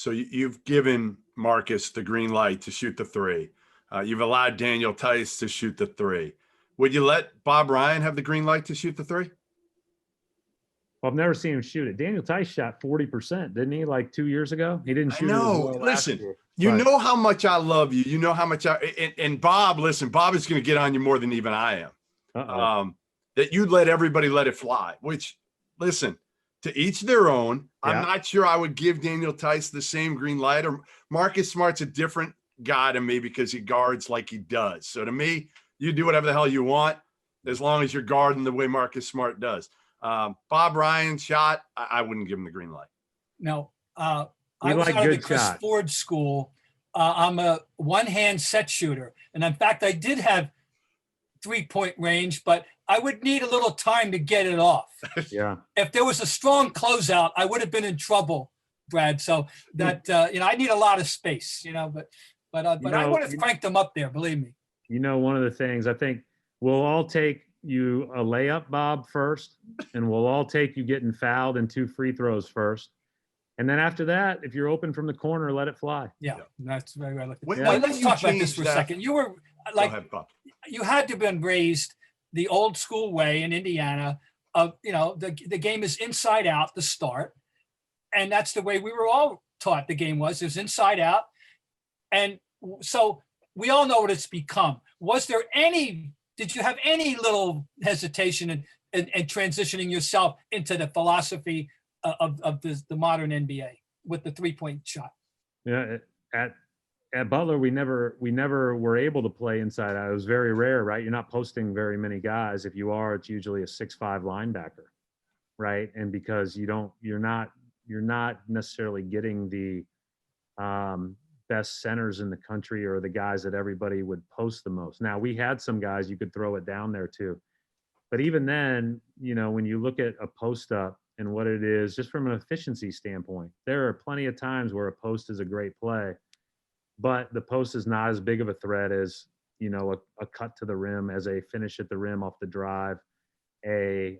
So you've given Marcus the green light to shoot the three. You've allowed Daniel Tice to shoot the three. Would you let Bob Ryan have the green light to shoot the three? Well, I've never seen him shoot it. Daniel Tice shot 40%, didn't he, like 2 years ago? He didn't shoot it as well last year. You know how much I love you. You know how much and Bob, listen, Bob is going to get on you more than even I am. That you'd let everybody let it fly, which, listen, to each their own. Yeah. I'm not sure I would give Daniel Tice the same green light, or Marcus Smart's a different guy to me because he guards like he does. So to me, you do whatever the hell you want as long as you're guarding the way Marcus Smart does. Bob Ryan shot, I wouldn't give him the green light. No, I was out of the Chris Ford school. I'm a one-hand set shooter. And in fact, I did have 3-point range, but I would need a little time to get it off. Yeah. If there was a strong closeout, I would have been in trouble, Brad. So that, I need a lot of space, but I would have cranked them up there, believe me. One of the things, I think we'll all take you a layup, Bob, first, and we'll all take you getting fouled and 2 free throws first. And then after that, if you're open from the corner, let it fly. Yeah, that's very well. Let's talk about this for a second. You were like, you had to have been raised the old school way in Indiana of, the game is inside out to start. And that's the way we were all taught the game was. It was inside out. And so we all know what it's become. Did you have any little hesitation in transitioning yourself into the philosophy of the modern NBA with the 3-point shot? Yeah, at Butler, we never were able to play inside out. It was very rare, right? You're not posting very many guys. If you are, it's usually a 6'5" linebacker, right? And because you're not necessarily getting the best centers in the country or the guys that everybody would post the most. Now, we had some guys you could throw it down there too. But even then, when you look at a post up and what it is, just from an efficiency standpoint, there are plenty of times where a post is a great play, but the post is not as big of a threat as, a cut to the rim, as a finish at the rim off the drive, a,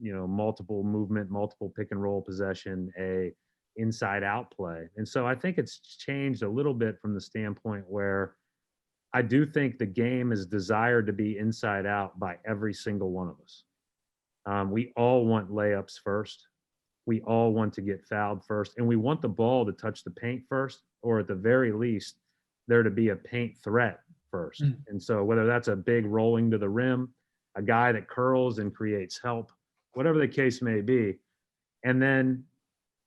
multiple movement, multiple pick and roll possession, a inside out play. And so I think it's changed a little bit from the standpoint where I do think the game is desired to be inside out by every single one of us. We all want layups first. We all want to get fouled first, and we want the ball to touch the paint first, or at the very least, there to be a paint threat first. And so whether that's a big rolling to the rim, a guy that curls and creates help, whatever the case may be. And then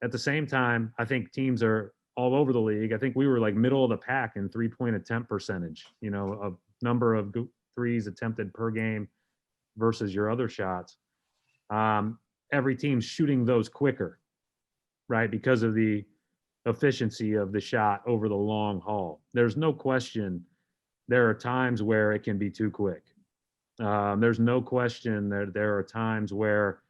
at the same time, I think teams are all over the league. I think we were like middle of the pack in 3-point attempt percentage, a number of threes attempted per game versus your other shots. Every team's shooting those quicker, right? Because of the efficiency of the shot over the long haul. There's no question there are times where it can be too quick. There's no question that there are times where,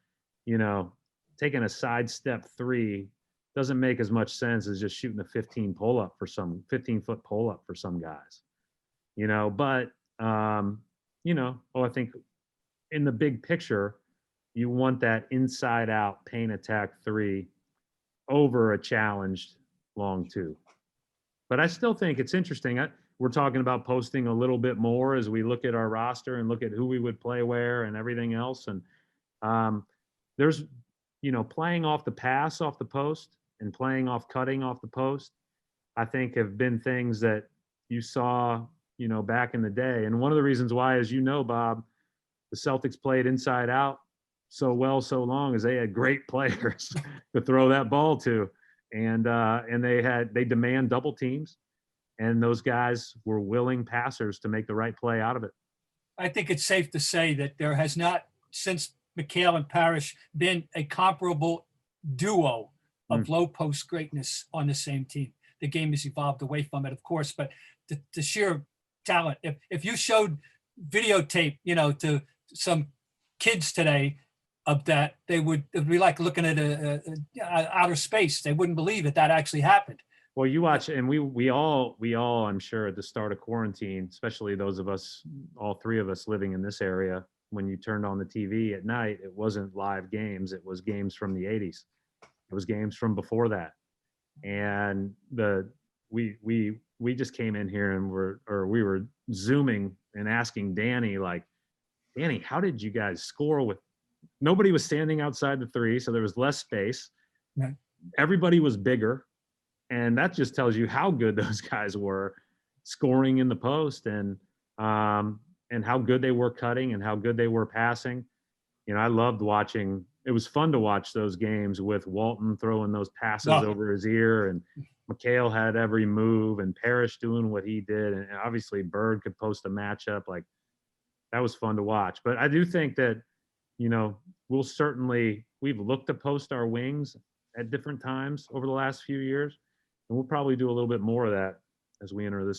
taking a sidestep 3 doesn't make as much sense as just shooting a 15-foot pull-up for some guys, but, I think in the big picture, you want that inside out paint attack 3 over a challenged long 2. But I still think it's interesting. We're talking about posting a little bit more as we look at our roster and look at who we would play where and everything else. And there's, playing off the pass off the post and playing off cutting off the post, I think have been things that you saw, back in the day. And one of the reasons why, as Bob, the Celtics played inside out so well so long is they had great players to throw that ball to, and they demand double teams, and those guys were willing passers to make the right play out of it. I think it's safe to say that there has not, since McHale and Parrish, been a comparable duo of low post greatness on the same team. The game has evolved away from it, of course, but the sheer talent. If you showed videotape, to some kids today of that, it'd be like looking at outer space. They wouldn't believe that actually happened. Well, you watch, and we all, I'm sure, at the start of quarantine, especially those of us, all 3 of us living in this area, when you turned on the TV at night, it wasn't live games. It was games from the 80s. It was games from before that. And we just came in here and we were Zooming and asking Danny, like, Danny, how did you guys score with nobody was standing outside the three, so there was less space. Right. Everybody was bigger, and that just tells you how good those guys were scoring in the post, and how good they were cutting and how good they were passing. You know, I loved watching. It was fun to watch those games with Walton throwing those passes over his ear, and McHale had every move, and Parrish doing what he did, and obviously Bird could post a matchup. Like, that was fun to watch. But I do think that, you know, we've looked to post our wings at different times over the last few years, and we'll probably do a little bit more of that as we enter this season.